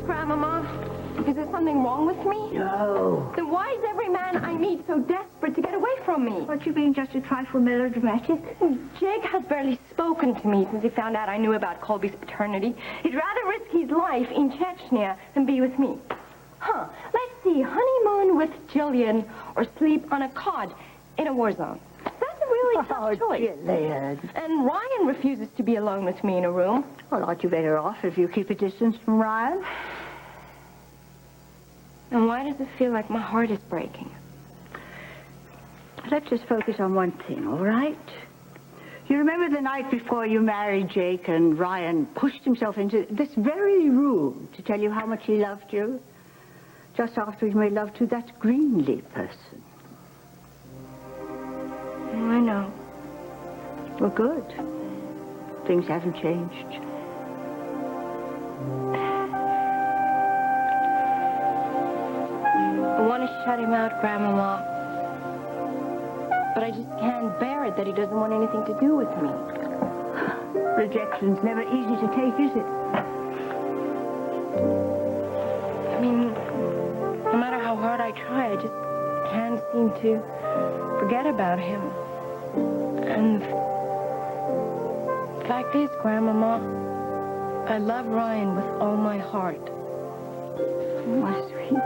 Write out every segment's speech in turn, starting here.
Grandmama? Is there something wrong with me? No. Then why is every man I meet so desperate to get away from me? What, you being just a trifle melodramatic? Jake has barely spoken to me since he found out I knew about Colby's paternity. He'd rather risk his life in Chechnya than be with me. Huh. Let's see. Honeymoon with Gillian or sleep on a cot in a war zone. That's a really tough choice. Gillian. And Ryan refuses to be alone with me in a room. Well, aren't you better off if you keep a distance from Ryan? And why does it feel like my heart is breaking? Let's just focus on one thing, all right? You remember the night before you married Jake and Ryan pushed himself into this very room to tell you how much he loved you? Just after he made love to that Greenlee person. I know. Well, good. Things haven't changed. I want to shut him out, Grandmama. But I just can't bear it that he doesn't want anything to do with me. Rejection's never easy to take, is it? I mean, no matter how hard I try, I just can't seem to forget about him. And the fact is, Grandmama, I love Ryan with all my heart. Oh, my sweet.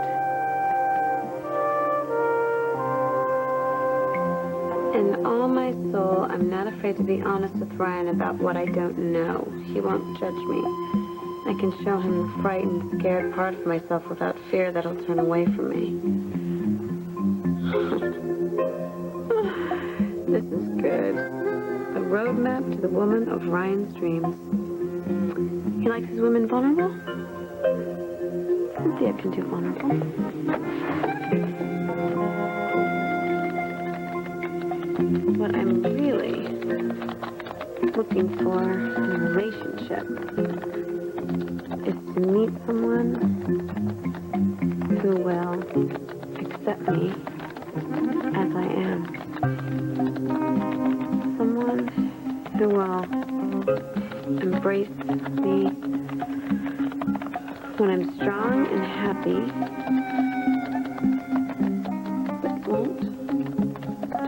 In all my soul, I'm not afraid to be honest with Ryan about what I don't know. He won't judge me. I can show him the frightened, scared part of myself without fear that he'll turn away from me. This is good. A roadmap to the woman of Ryan's dreams. He likes his women vulnerable? Cynthia can do vulnerable. What I'm really looking for in a relationship is to meet someone who will accept me as I am. Someone who will embrace me when I'm strong and happy, but won't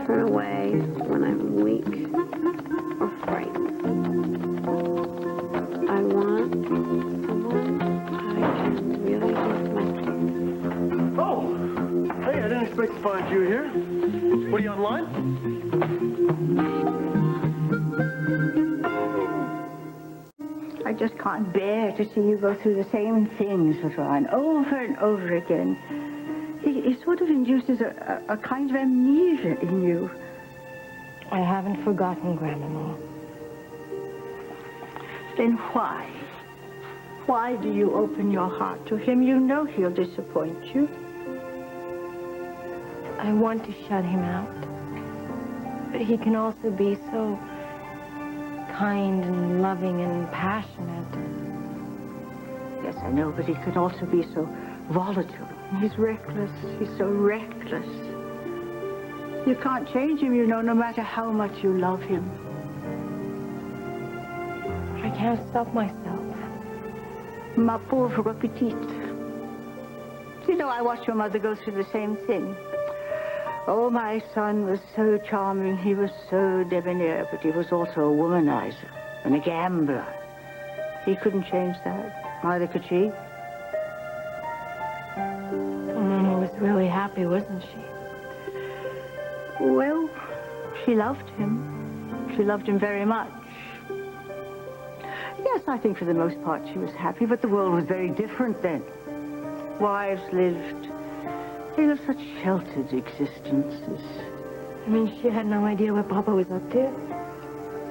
turn away when I'm weak or frightened. I want someone I can really give myself. Oh! Hey, I didn't expect to find you here. What, are you online? I just can't bear to see you go through the same things with Ryan over and over again. He sort of induces a kind of amnesia in you. I haven't forgotten, Grandmama. Then why? Why do you open your heart to him? You know he'll disappoint you. I want to shut him out. But he can also be so kind and loving and passionate. Yes, I know, but he can also be so volatile. He's reckless. He's so reckless. You can't change him, you know, no matter how much you love him. I can't stop myself. Ma pauvre petite. You know, I watched your mother go through the same thing. Oh, my son was so charming. He was so debonair, but he was also a womanizer and a gambler. He couldn't change that. Neither could she. Mama was really happy, wasn't she? Well, she loved him. She loved him very much. Yes, I think for the most part she was happy, but the world was very different then. Wives lived, they lived such sheltered existences. I mean, she had no idea what Papa was up to?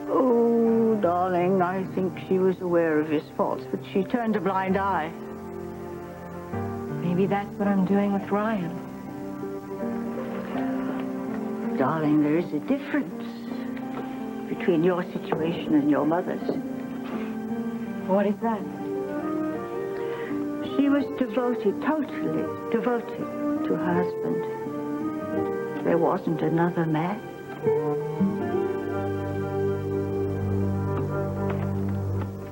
Oh, darling, I think she was aware of his faults, but she turned a blind eye. Maybe that's what I'm doing with Ryan. Darling, there is a difference between your situation and your mother's. What is that? She was devoted, totally devoted to her husband. There wasn't another man.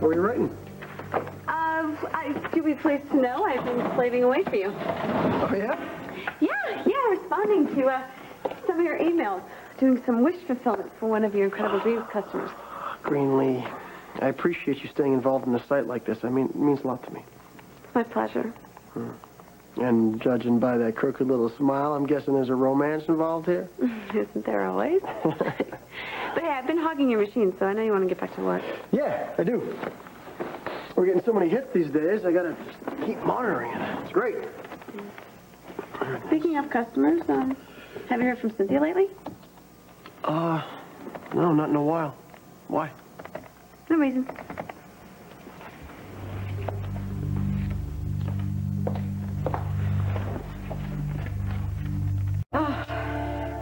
What are you writing? I To be pleased to know I've been slaving away for you. Oh, yeah? Yeah, responding to some of your emails. Doing some wish fulfillment for one of your Incredible Dreams customers. Greenlee, I appreciate you staying involved in a site like this. I mean, it means a lot to me. It's my pleasure. And judging by that crooked little smile, I'm guessing there's a romance involved here? Isn't there always? But hey, I've been hogging your machine, so I know you want to get back to work. Yeah, I do. We're getting so many hits these days, I gotta keep monitoring it. It's great. Speaking of customers, have you heard from Cynthia lately? No, not in a while. Why? No reason.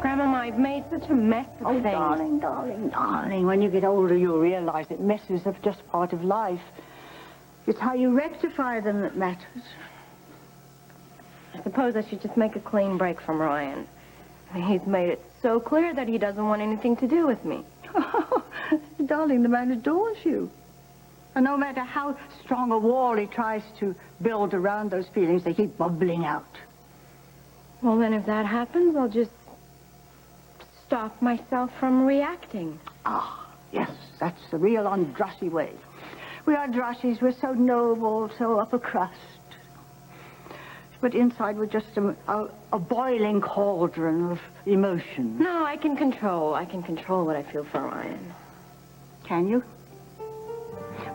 Grandmama, I've made such a mess of Oh, things. darling, darling, darling. When you get older, you'll realize that messes are just part of life. It's how you rectify them that matters. I suppose I should just make a clean break from Ryan. He's made it so clear that he doesn't want anything to do with me. Oh, darling, the man adores you. And no matter how strong a wall he tries to build around those feelings, they keep bubbling out. Well, then if that happens, I'll just stop myself from reacting. Ah, yes, that's the real Andrassy way. We Andrassys, we're so noble, so upper crust. But inside we're just a boiling cauldron of emotion. No, I can control what I feel for Ryan. Can you?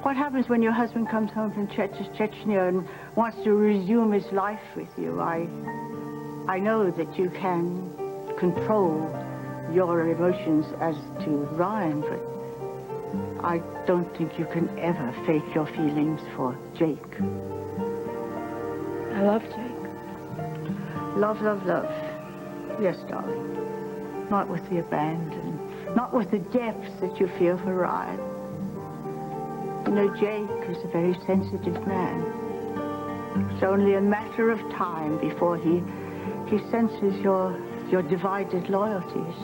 What happens when your husband comes home from Chechnya and wants to resume his life with you? I know that you can control your emotions as to Ryan, but I don't think you can ever fake your feelings for Jake. I love Jake. Love, love, love. Yes, darling. Not with the abandon. Not with the depths that you feel for Ryan. You know, Jake is a very sensitive man. It's only a matter of time before he senses your divided loyalties.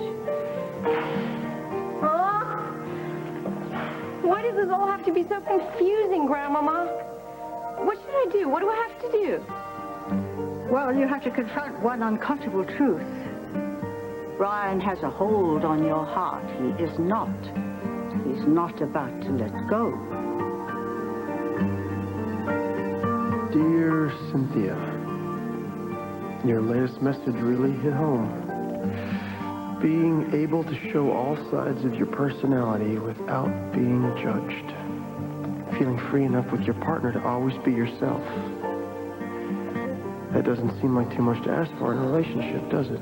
Oh, why does this all have to be so confusing, Grandmama? What should I do? What do I have to do? Well, you have to confront one uncomfortable truth. Ryan has a hold on your heart. He's not about to let go. Dear Cynthia, your latest message really hit home. Being able to show all sides of your personality without being judged. Feeling free enough with your partner to always be yourself. That doesn't seem like too much to ask for in a relationship, does it?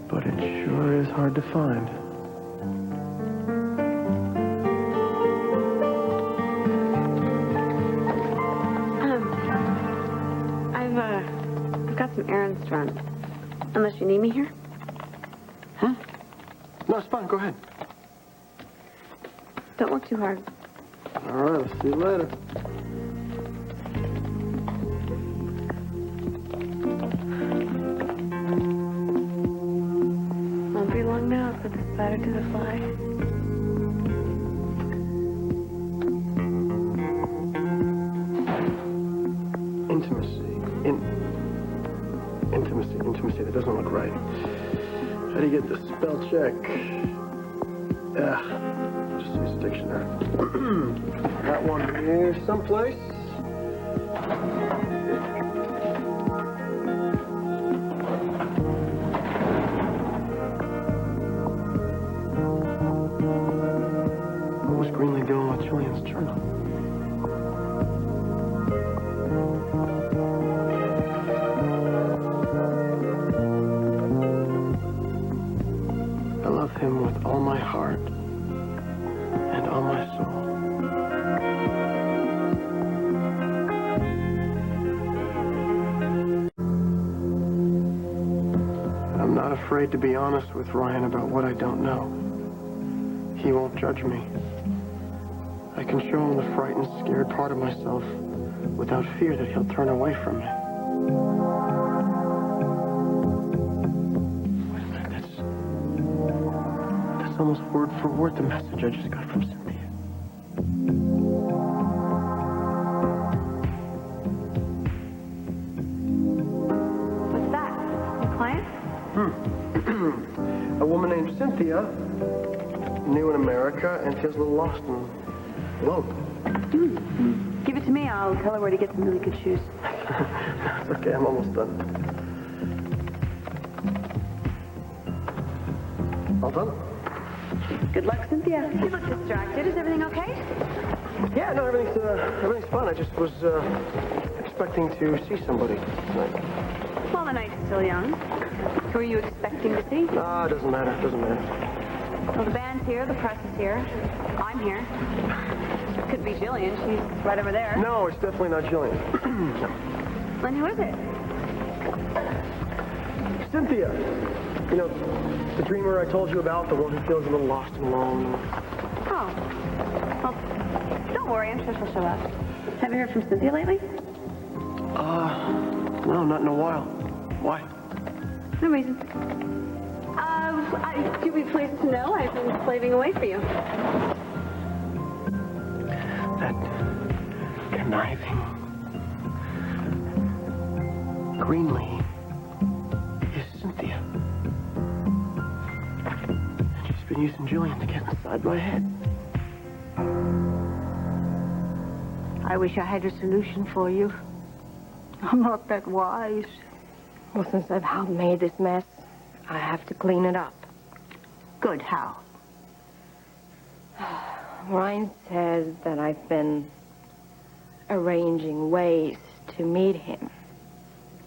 But it sure is hard to find. I've got some errands to run. Unless you need me here? Huh? No, it's fine. Go ahead. Don't work too hard. All right, I'll see you later. Won't be long now. I'll put the spider to the fly. Intimacy. That doesn't look right. How do you get the spell check? Just use a dictionary. Got one here someplace. What was Greenlee doing with Gillian's journal? Him with all my heart and all my soul. I'm not afraid to be honest with Ryan about what I don't know. He won't judge me. I can show him the frightened, scared part of myself without fear that he'll turn away from me. Almost word for word the message I just got from Cynthia. A woman named Cynthia, new in America, and feels a little lost and alone. Give it to me. I'll tell her where to get some really good shoes. It's okay, I'm almost done. All done? Good luck, Cynthia. You look distracted. Is everything okay? Yeah, no, everything's fine. I just was expecting to see somebody tonight. Well, the night's still young. Who are you expecting to see? No, it doesn't matter. Well, the band's here. The press is here. I'm here. Could be Gillian. She's right over there. No, it's definitely not Gillian. No. Then who is it? Cynthia. You know, the dreamer I told you about, the one who feels a little lost and alone. Oh. Well, don't worry. I'm sure she'll show up. Have you heard from Cynthia lately? No, not in a while. Why? No reason. You'd be pleased to know I've been slaving away for you. That conniving Greenlee is Cynthia. And she's been using Gillian to get inside my head. I wish I had a solution for you. I'm not that wise. Well, since I've made this mess, I have to clean it up. Good, how? Ryan says that I've been arranging ways to meet him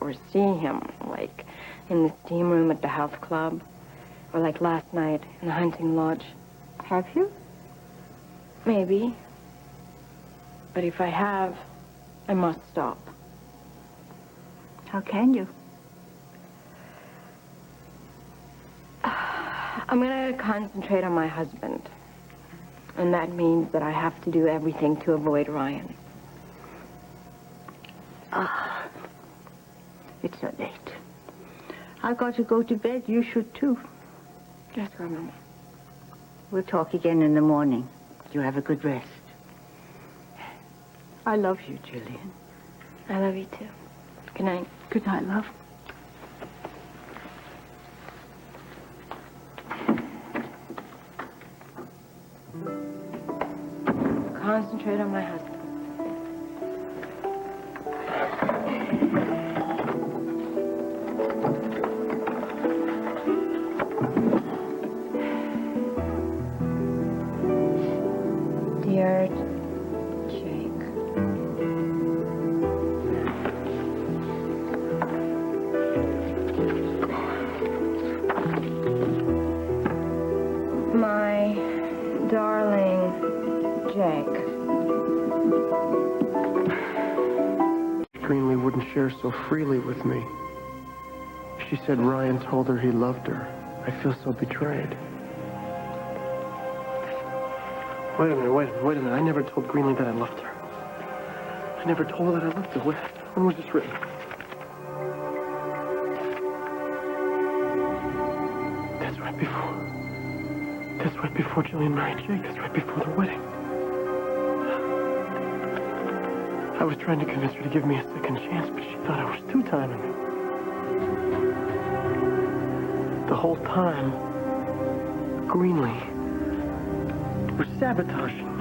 or see him, like in the steam room at the health club, or like last night in the hunting lodge. Have you? Maybe. But if I have, I must stop. How can you? I'm going to concentrate on my husband. And that means that I have to do everything to avoid Ryan. It's so late. I've got to go to bed. You should, too. Yes, Mama. We'll talk again in the morning. You have a good rest. I love you, Gillian. I love you, too. Good night. Good night, love. Concentrate on my husband. Dear Jake. My darling Jake. Greenlee wouldn't share so freely with me. She said Ryan told her he loved her. I feel so betrayed. Wait a minute. I never told Greenlee that I loved her. I never told her that I loved her. When was this written? That's right before Gillian married Jake. That's right before the wedding. I was trying to convince her to give me a second chance, but she thought I was two-timing it. The whole time, Greenlee was sabotaging.